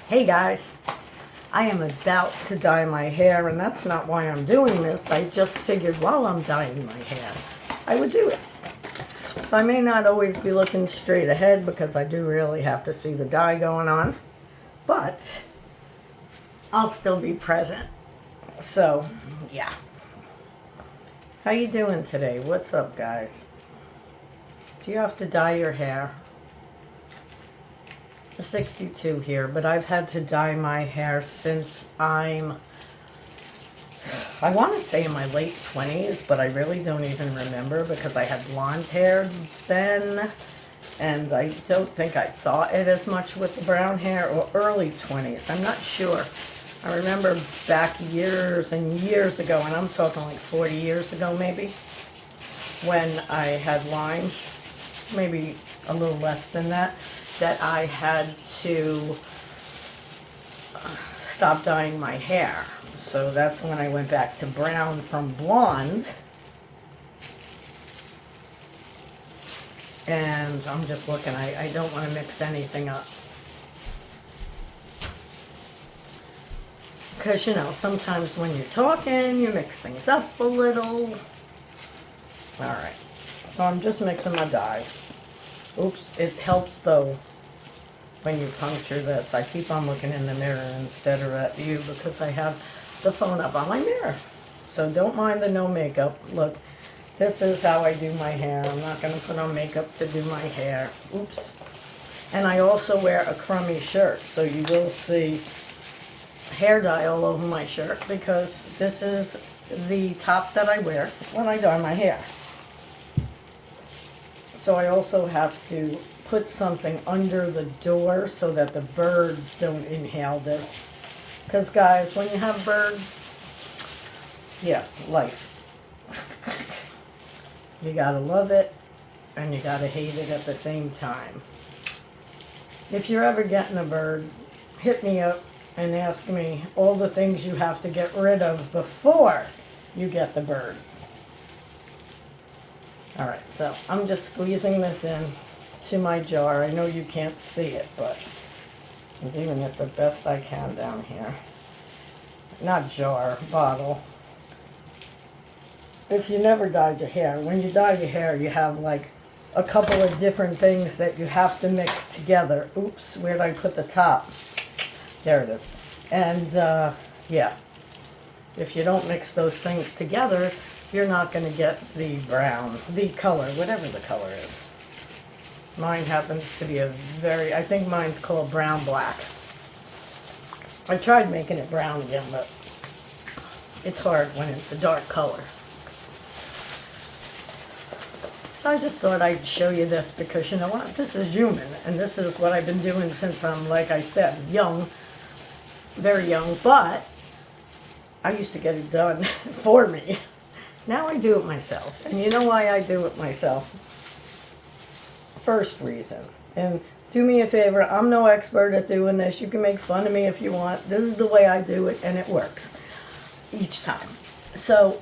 Hey guys, I am about to dye my hair, and that's not why I'm doing this. I just figured while I'm dyeing my hair, I would do it. So I may not always be looking straight ahead because I do really have to see the dye going on, but I'll still be present. So, yeah. How you doing today? What's up, guys? Do you have to dye your hair? 62 here, but I've had to dye my hair since I want to say in my late 20s, but I really don't even remember because I had blonde hair then, and I don't think I saw it as much with the brown hair, or early 20s. I'm not sure. I remember back years and years ago, and I'm talking like 40 years ago maybe, when I had lines, maybe a little less than that I had to stop dyeing my hair. So that's when I went back to brown from blonde. And I'm just looking, I don't want to mix anything up. Because, you know, sometimes when you're talking, you mix things up a little. Alright, so I'm just mixing my dye. Oops, it helps though when you puncture this. I keep on looking in the mirror instead of at you because I have the phone up on my mirror. So don't mind the no makeup. Look, this is how I do my hair. I'm not going to put on makeup to do my hair. Oops. And I also wear a crummy shirt, so you will see hair dye all over my shirt because this is the top that I wear when I dye my hair. So I also have to put something under the door so that the birds don't inhale this. Because guys, when you have birds, yeah, life. You gotta love it and you gotta hate it at the same time. If you're ever getting a bird, hit me up and ask me all the things you have to get rid of before you get the birds. Alright, so I'm just squeezing this in to my jar. I know you can't see it, but I'm doing it the best I can down here. Not jar, bottle. If you never dyed your hair, when you dye your hair, you have like a couple of different things that you have to mix together. Oops, where'd I put the top? There it is. And yeah, if you don't mix those things together, you're not going to get the brown, the color, whatever the color is. Mine happens to be a very, I think mine's called brown black. I tried making it brown again, but it's hard when it's a dark color. So I just thought I'd show you this because, you know what, this is human, and this is what I've been doing since I'm, like I said, young, very young, but I used to get it done for me. Now I do it myself. And you know why I do it myself? First reason. And do me a favor, I'm no expert at doing this. You can make fun of me if you want. This is the way I do it, and it works each time. So,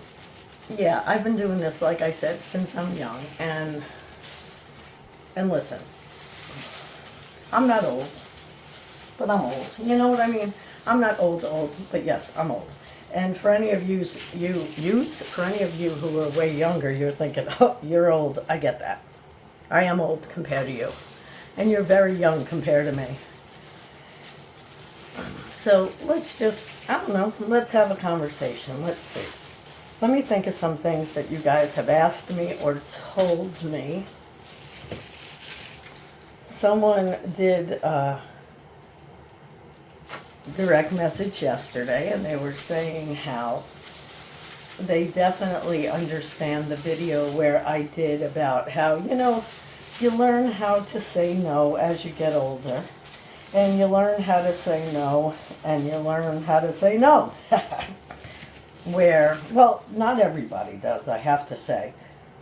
yeah, I've been doing this, like I said, since I'm young. And listen, I'm not old, but I'm old. You know what I mean? I'm not old, but yes, I'm old. And for any of you who are way younger, you're thinking, oh, you're old. I get that. I am old compared to you. And you're very young compared to me. So let's just, I don't know, let's have a conversation. Let's see. Let me think of some things that you guys have asked me or told me. Someone did direct message yesterday, and they were saying how they definitely understand the video where I did about how, you know, you learn how to say no as you get older, and you learn how to say no, and you learn how to say no. Where, well, not everybody does, I have to say.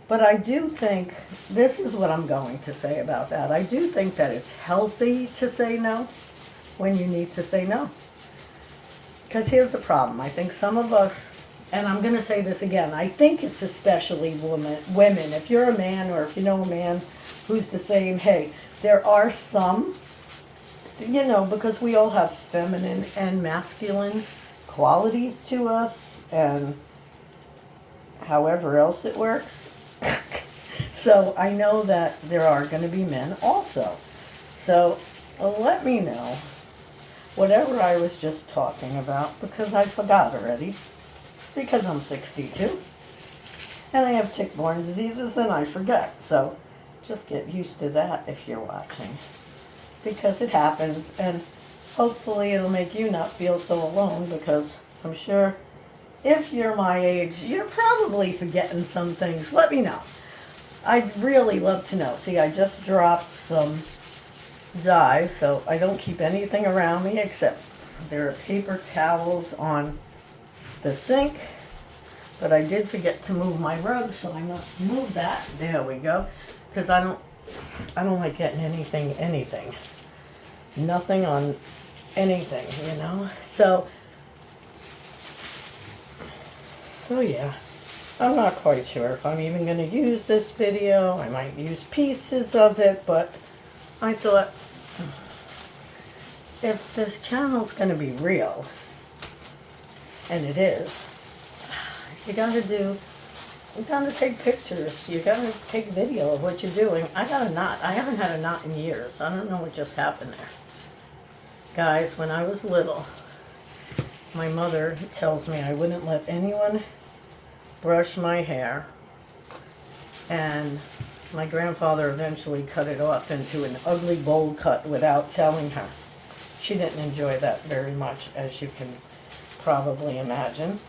But I do think, this is what I'm going to say about that. I do think that it's healthy to say no when you need to say no. Because here's the problem. I think some of us, and I'm going to say this again, I think it's especially women. If you're a man or if you know a man who's the same, hey, there are some you know, because we all have feminine and masculine qualities to us, and however else it works. So I know that there are going to be men also. So let me know whatever I was just talking about, because I forgot already, because I'm 62 and I have tick-borne diseases and I forget. So just get used to that if you're watching, because it happens, and hopefully it'll make you not feel so alone, because I'm sure if you're my age, you're probably forgetting some things. Let me know. I'd really love to know. See, I just dropped some dye, so I don't keep anything around me except there are paper towels on the sink, but I did forget to move my rug, so I must move that. There we go. Because I don't like getting anything. Nothing on anything, you know? So yeah, I'm not quite sure if I'm even going to use this video. I might use pieces of it, but I thought if this channel's going to be real, and it is, you gotta take pictures. You gotta take video of what you're doing. I got a knot. I haven't had a knot in years. I don't know what just happened there. Guys, when I was little, my mother tells me I wouldn't let anyone brush my hair, and my grandfather eventually cut it off into an ugly bowl cut without telling her. She didn't enjoy that very much, as you can probably imagine.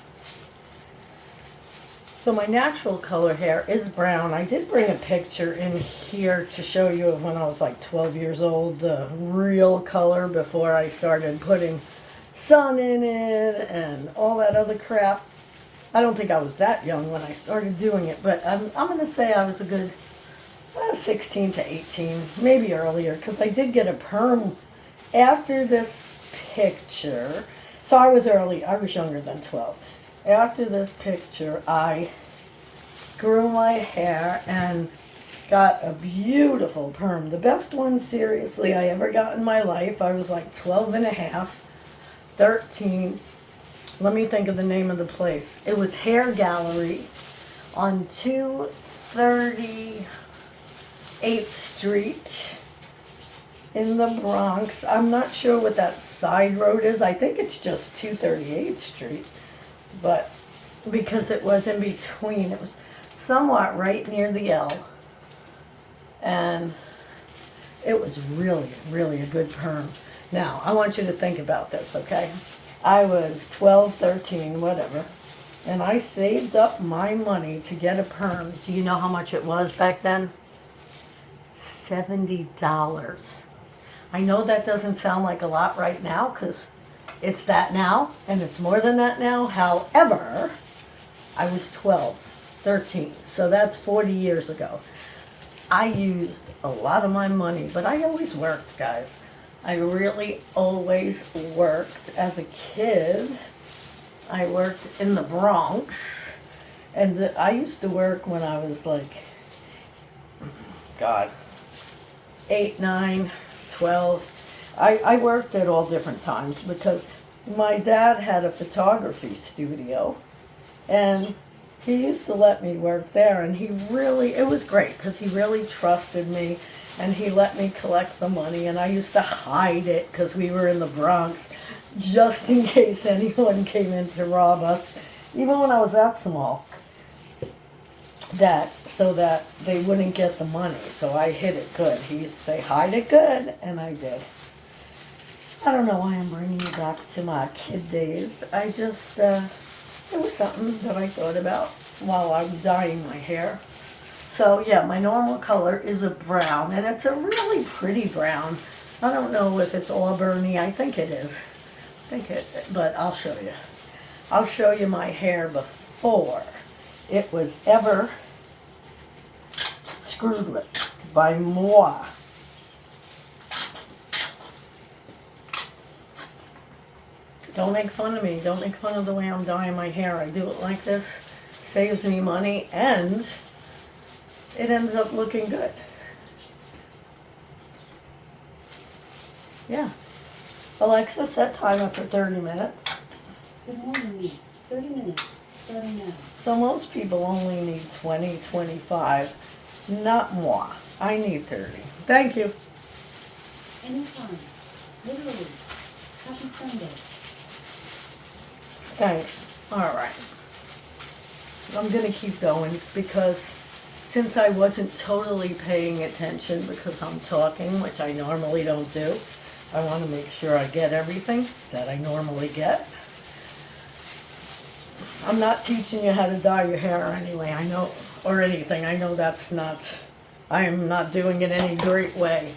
So my natural color hair is brown. I did bring a picture in here to show you of when I was like 12 years old, the real color before I started putting sun in it and all that other crap. I don't think I was that young when I started doing it, but I'm going to say I was a good 16 to 18, maybe earlier, because I did get a perm after this picture. So I was younger than 12. After this picture, I grew my hair and got a beautiful perm. The best one, seriously, I ever got in my life. I was like 12 and a half, 13. Let me think of the name of the place. It was Hair Gallery on 238th Street in the Bronx. I'm not sure what that side road is. I think it's just 238th Street. But because it was in between, it was somewhat right near the L. And it was really, really a good perm. Now, I want you to think about this, okay? I was 12, 13, whatever, and I saved up my money to get a perm. Do you know how much it was back then? $70. I know that doesn't sound like a lot right now, because it's that now, and it's more than that now. However, I was 12, 13, so that's 40 years ago. I used a lot of my money, but I always worked, guys. I really always worked. As a kid, I worked in the Bronx, and I used to work when I was like, God, 8, 9, 12. I worked at all different times because my dad had a photography studio, and he used to let me work there, and it was great because he really trusted me, and he let me collect the money, and I used to hide it because we were in the Bronx just in case anyone came in to rob us, even when I was that small, so that they wouldn't get the money. So I hid it good. He used to say, hide it good, and I did. I don't know why I'm bringing you back to my kid days. I just, it was something that I thought about while I'm dyeing my hair. So yeah, my normal color is a brown, and it's a really pretty brown. I don't know if it's auburny. I think it is. But I'll show you. I'll show you my hair before it was ever screwed with by moi. Don't make fun of me. Don't make fun of the way I'm dyeing my hair. I do it like this. Saves me money, and it ends up looking good. Yeah. Alexa, set timer for 30 minutes. Good morning, me. 30 minutes, starting now. So most people only need 20, 25. Not moi. I need 30. Thank you. Anytime. Literally. Happy Sunday. Thanks. All right. I'm going to keep going because since I wasn't totally paying attention because I'm talking, which I normally don't do, I want to make sure I get everything that I normally get. I'm not teaching you how to dye your hair anyway, I know, or anything. I know that's not, I am not doing it any great way.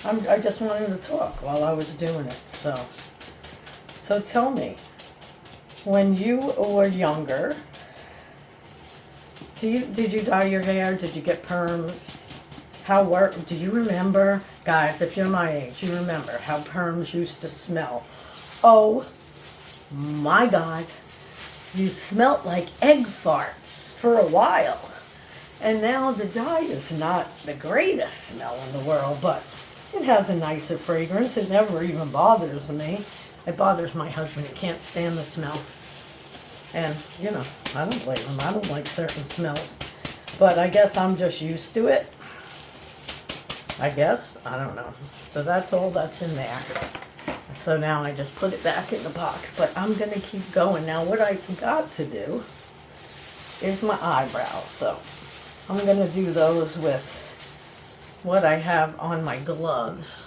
I just wanted to talk while I was doing it, So tell me, when you were younger, did you dye your hair? Did you get perms? Do you remember, guys, if you're my age, you remember how perms used to smell? Oh my God, you smelt like egg farts for a while. And now the dye is not the greatest smell in the world, but it has a nicer fragrance. It never even bothers me. It bothers my husband. He can't stand the smell. And, you know, I don't blame him. I don't like certain smells. But I guess I'm just used to it. I guess. I don't know. So that's all that's in there. So now I just put it back in the box. But I'm going to keep going. Now what I forgot to do is my eyebrows. So I'm going to do those with what I have on my gloves.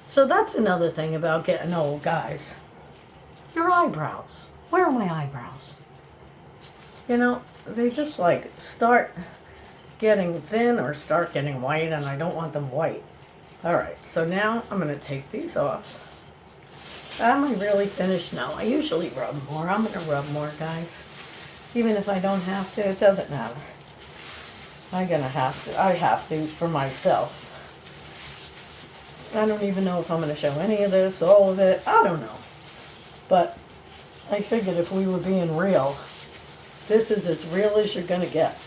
So that's another thing about getting old, guys. Your eyebrows. Where are my eyebrows? You know, they just like start getting thin or start getting white, and I don't want them white. Alright, so now I'm going to take these off. Am I really finished? No, I usually rub more. I'm going to rub more, guys. Even if I don't have to, it doesn't matter. I have to for myself. I don't even know if I'm going to show any of this, all of it. I don't know. But I figured if we were being real, this is as real as you're going to get.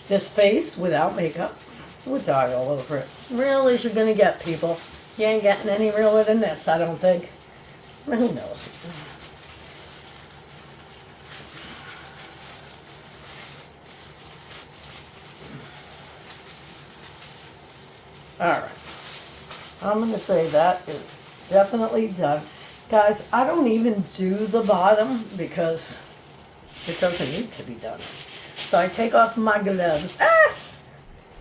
This face without makeup with dye all over it. Real as you're going to get, people. You ain't getting any realer than this, I don't think. Who knows? Alright. I'm going to say that is definitely done. Guys, I don't even do the bottom because it doesn't need to be done. So I take off my gloves.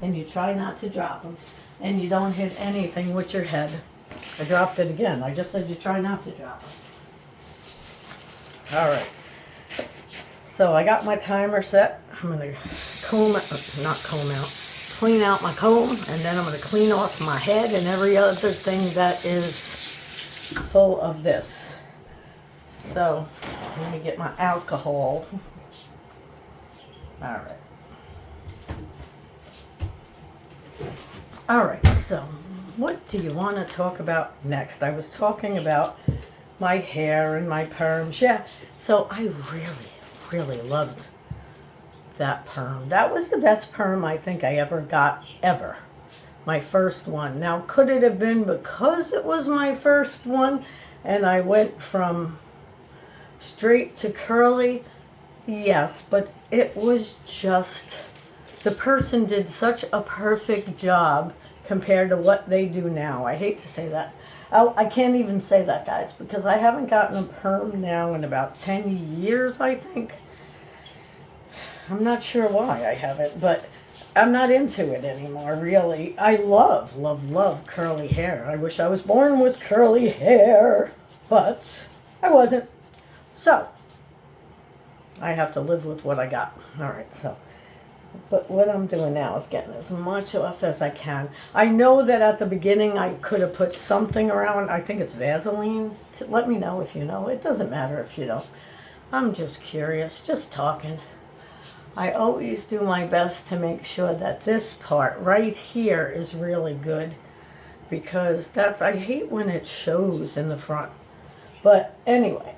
And you try not to drop them. And you don't hit anything with your head. I dropped it again. I just said you try not to drop them. Alright. So I got my timer set. I'm going to clean out my comb. And then I'm going to clean off my head and every other thing that is full of this. So let me get my alcohol. Alright, so what do you want to talk about next? I was talking about my hair and my perms. Yeah, so I really loved that perm. That was the best perm I think I ever got, ever. My first one. Now, could it have been because it was my first one and I went from straight to curly? Yes, but it was just, the person did such a perfect job compared to what they do now. I hate to say that. I can't even say that, guys, because I haven't gotten a perm now in about 10 years, I think. I'm not sure why I haven't, but I'm not into it anymore, really. I love curly hair. I wish I was born with curly hair, but I wasn't. So, I have to live with what I got. Alright, so. But what I'm doing now is getting as much off as I can. I know that at the beginning I could have put something around. I think it's Vaseline. Let me know if you know. It doesn't matter if you don't. I'm just curious, just talking. I always do my best to make sure that this part right here is really good, because I hate when it shows in the front. But anyway,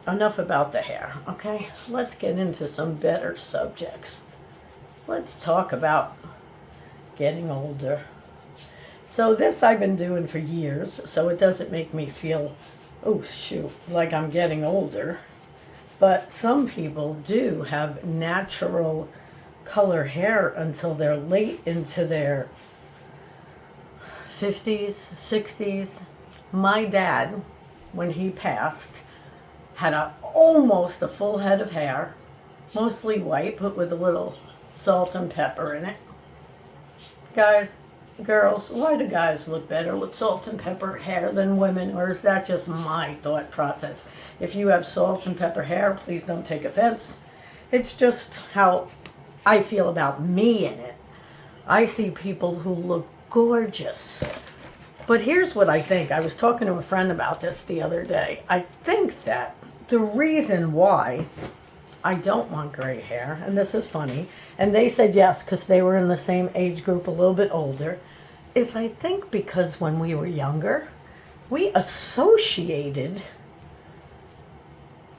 enough about the hair, okay? Let's get into some better subjects. Let's talk about getting older. So this I've been doing for years, so it doesn't make me feel, oh shoot, like I'm getting older. But some people do have natural color hair until they're late into their 50s, 60s. My dad, when he passed, had almost a full head of hair, mostly white, but with a little salt and pepper in it. Guys, girls, why do guys look better with salt and pepper hair than women? Or is that just my thought process? If you have salt and pepper hair, please don't take offense. It's just how I feel about me in it. I see people who look gorgeous. But here's what I think. I was talking to a friend about this the other day. I think that the reason why I don't want gray hair, and this is funny, and they said yes because they were in the same age group, a little bit older, is I think because when we were younger, we associated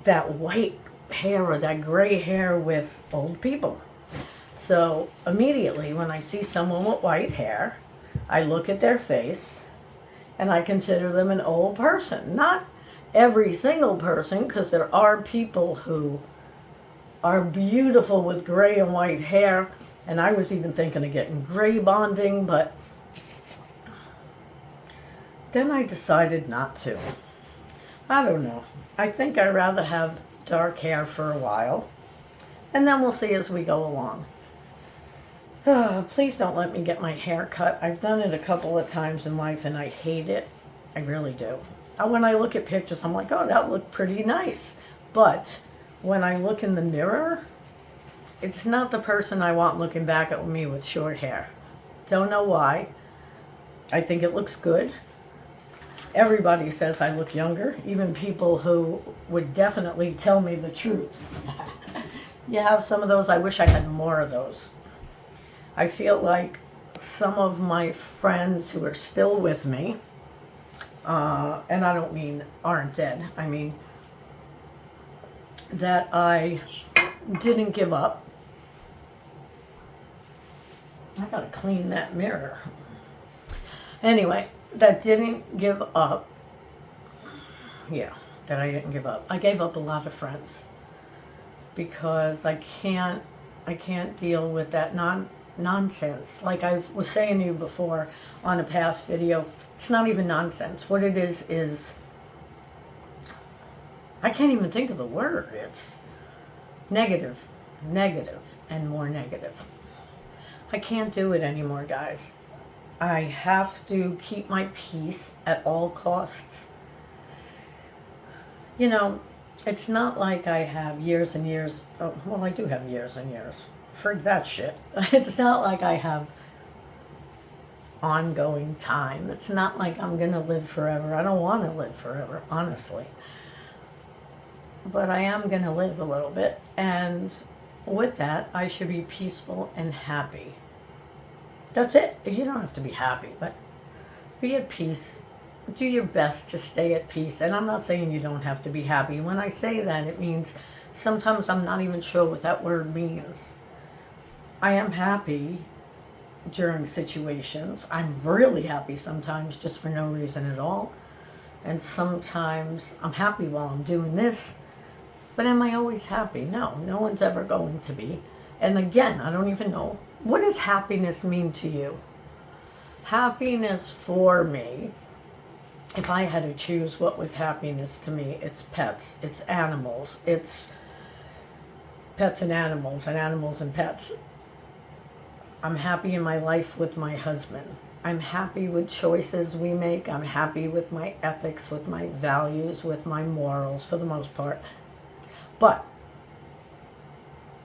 that white hair or that gray hair with old people. So immediately when I see someone with white hair, I look at their face and I consider them an old person. Not every single person, because there are people who are beautiful with gray and white hair, and I was even thinking of getting gray bonding, but then I decided not to. I don't know. I think I'd rather have dark hair for a while, and then we'll see as we go along. Please don't let me get my hair cut. I've done it a couple of times in life and I hate it. I really do. When I look at pictures, I'm like, oh, that looked pretty nice. But when I look in the mirror, it's not the person I want looking back at me with short hair. Don't know why. I think it looks good. Everybody says I look younger, even people who would definitely tell me the truth. You have some of those. I wish I had more of those. I feel like some of my friends who are still with me, and I don't mean aren't dead, I mean that I didn't give up. I gotta clean that mirror. Anyway, that didn't give up. Yeah, that I didn't give up. I gave up a lot of friends because I can't deal with that nonsense. Like I was saying to you before on a past video, it's not even nonsense. What it is I can't even think of the word. It's negative, and more negative. I can't do it anymore, guys. I have to keep my peace at all costs. You know, it's not like I have years and years. Oh, well, I do have years and years. Frig that shit. It's not like I have ongoing time. It's not like I'm going to live forever. I don't want to live forever, honestly. But I am going to live a little bit. And with that, I should be peaceful and happy. That's it. You don't have to be happy, but be at peace. Do your best to stay at peace. And I'm not saying you don't have to be happy. When I say that, it means sometimes I'm not even sure what that word means. I am happy during situations. I'm really happy sometimes just for no reason at all. And sometimes I'm happy while I'm doing this. But am I always happy? No, no one's ever going to be. And again, I don't even know. What does happiness mean to you? Happiness for me, if I had to choose what was happiness to me, it's pets, it's animals, it's pets and animals and pets. I'm happy in my life with my husband. I'm happy with choices we make. I'm happy with my ethics, with my values, with my morals for the most part. But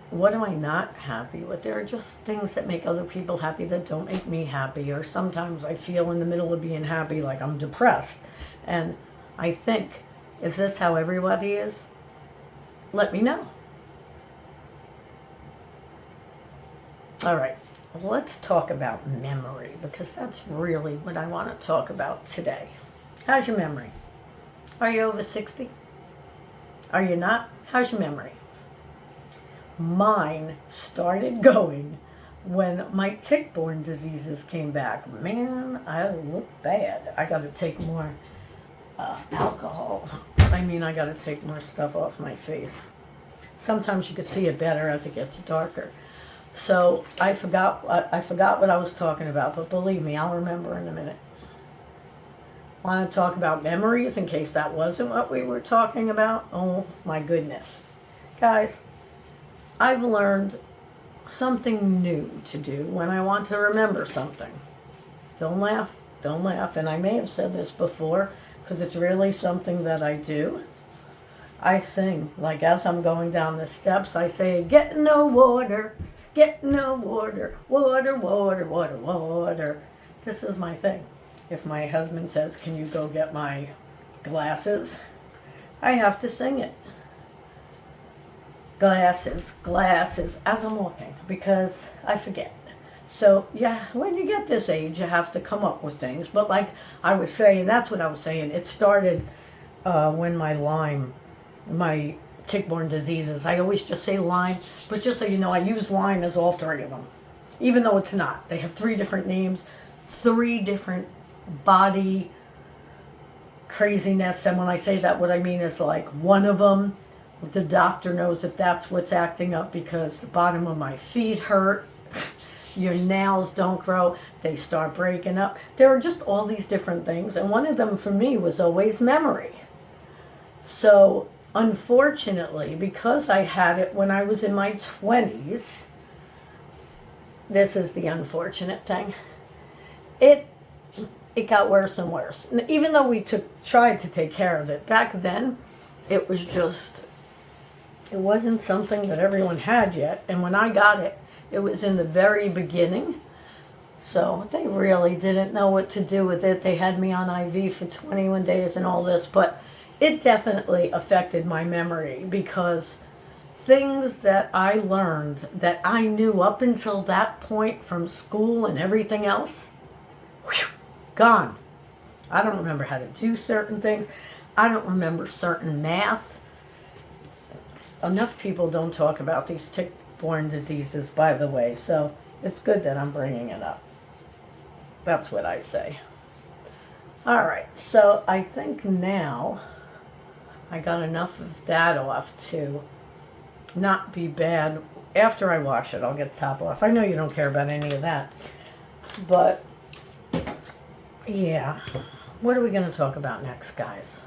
what am I not happy with? There are just things that make other people happy that don't make me happy. Or sometimes I feel in the middle of being happy like I'm depressed. And I think, is this how everybody is? Let me know. All right, let's talk about memory, because that's really what I want to talk about today. How's your memory? Are you over 60? Are you not? How's your memory? Mine started going when my tick-borne diseases came back, man, I look bad. I got to take more alcohol. I got to take more stuff off my face. Sometimes you could see it better as it gets darker. So I forgot what I was talking about, but believe me, I'll remember in a minute. Want to talk about memories in case that wasn't what we were talking about? Oh my goodness. Guys, I've learned something new to do when I want to remember something. Don't laugh, don't laugh. And I may have said this before because it's really something that I do. I sing, like as I'm going down the steps, I say, get no water, get no water, water, water, water, water. This is my thing. If my husband says, can you go get my glasses? I have to sing it. Glasses, glasses, as I'm walking, because I forget. So, yeah, when you get this age, you have to come up with things. But like I was saying, that's what I was saying. It started when my tick-borne diseases, I always just say Lyme, but just so you know, I use Lyme as all three of them. Even though it's not. They have 3 different names, 3 different body craziness. And when I say that, what I mean is like one of them, the doctor knows if that's what's acting up because the bottom of my feet hurt, your nails don't grow, they start breaking up. There are just all these different things. And one of them for me was always memory. So unfortunately, because I had it when I was in my 20s, this is the unfortunate thing, it got worse and worse. And even though we tried to take care of it, back then, it wasn't something that everyone had yet. And when I got it, it was in the very beginning. So they really didn't know what to do with it. They had me on IV for 21 days and all this, but it definitely affected my memory because things that I learned that I knew up until that point from school and everything else, whew, gone. I don't remember how to do certain things. I don't remember certain math. Enough people don't talk about these tick-borne diseases, by the way, so it's good that I'm bringing it up. That's what I say. All right, so I think now I got enough of that off to not be bad. After I wash it, I'll get the top off. I know you don't care about any of that, but yeah. What are we going to talk about next, guys?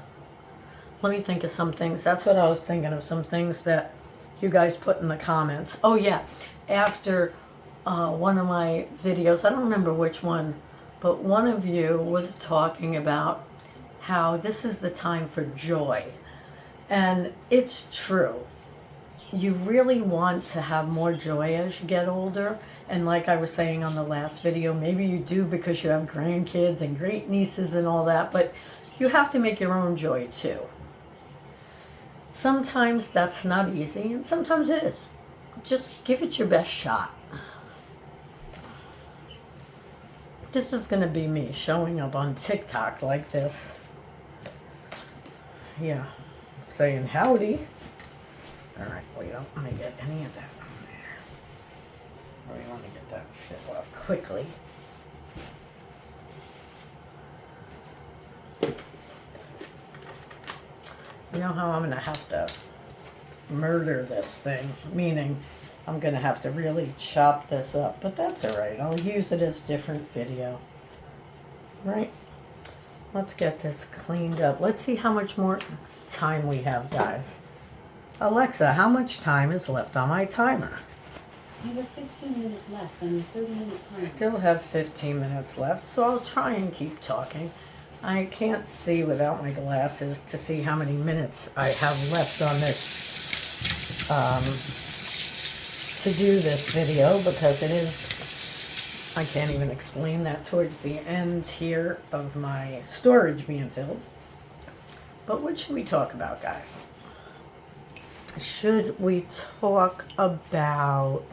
Let me think of some things. That's what I was thinking of, some things that you guys put in the comments. Oh, yeah. After one of my videos, I don't remember which one, but one of you was talking about how this is the time for joy. And it's true. You really want to have more joy as you get older. And like I was saying on the last video, maybe you do because you have grandkids and great nieces and all that, but you have to make your own joy too. Sometimes that's not easy, and sometimes it is. Just give it your best shot. This is going to be me showing up on TikTok like this. Yeah, saying howdy. All right, well, you don't want to get any of that on there. Or you want to get that shit off quickly. You know how I'm going to have to murder this thing, meaning I'm going to have to really chop this up, but that's all right. I'll use it as different video, right? Let's get this cleaned up. Let's see how much more time we have, guys. Alexa, how much time is left on my timer? You have 15 minutes left on your 30-minute timer. Still have 15 minutes left, so I'll try and keep talking. I can't see without my glasses to see how many minutes I have left on this, to do this video, because it is, I can't even explain that towards the end here of my storage being filled. But what should we talk about, guys? Should we talk about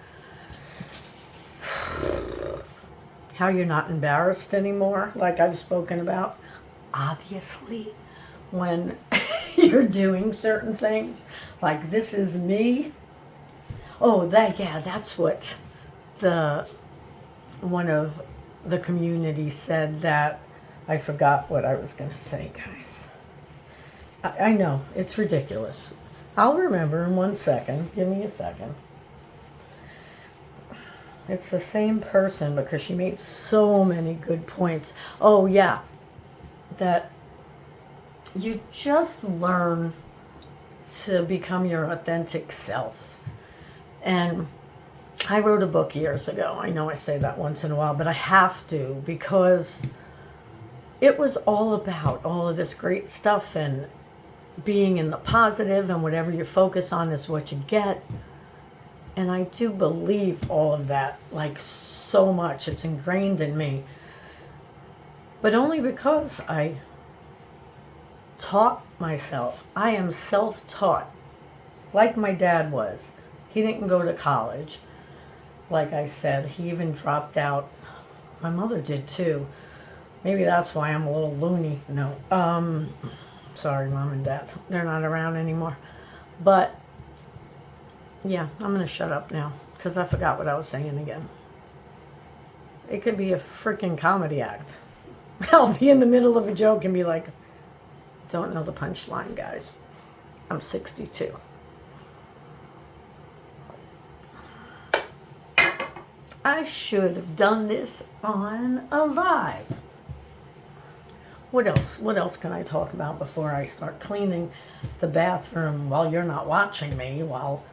how you're not embarrassed anymore, like I've spoken about? Obviously, when you're doing certain things, like this is me. Oh, that's what one of the community said that, I forgot what I was going to say, guys. I know, it's ridiculous. I'll remember in 1 second. Give me a second. It's the same person because she made so many good points. Oh, yeah. That you just learn to become your authentic self. And I wrote a book years ago. I know I say that once in a while, but I have to because it was all about all of this great stuff and being in the positive, and whatever you focus on is what you get. And I do believe all of that, like, so much. It's ingrained in me. But only because I taught myself. I am self-taught, like my dad was. He didn't go to college. Like I said, he even dropped out. My mother did too. Maybe that's why I'm a little loony. No. Sorry, Mom and Dad. They're not around anymore. But yeah, I'm going to shut up now because I forgot what I was saying again. It could be a freaking comedy act. I'll be in the middle of a joke and be like, don't know the punchline, guys. I'm 62. I should have done this on a live. What else? What else can I talk about before I start cleaning the bathroom while you're not watching me, while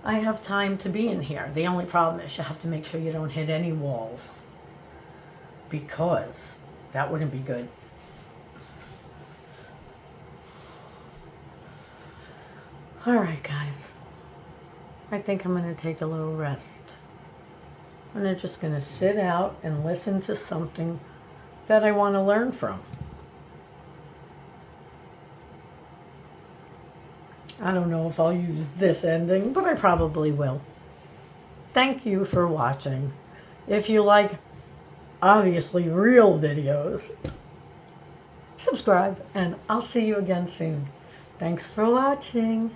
I have time to be in here? The only problem is you have to make sure you don't hit any walls, because that wouldn't be good. All right, guys. I think I'm going to take a little rest. And I'm just going to sit out and listen to something that I want to learn from. I don't know if I'll use this ending, but I probably will. Thank you for watching. If you like, obviously, real videos, subscribe, and I'll see you again soon. Thanks for watching.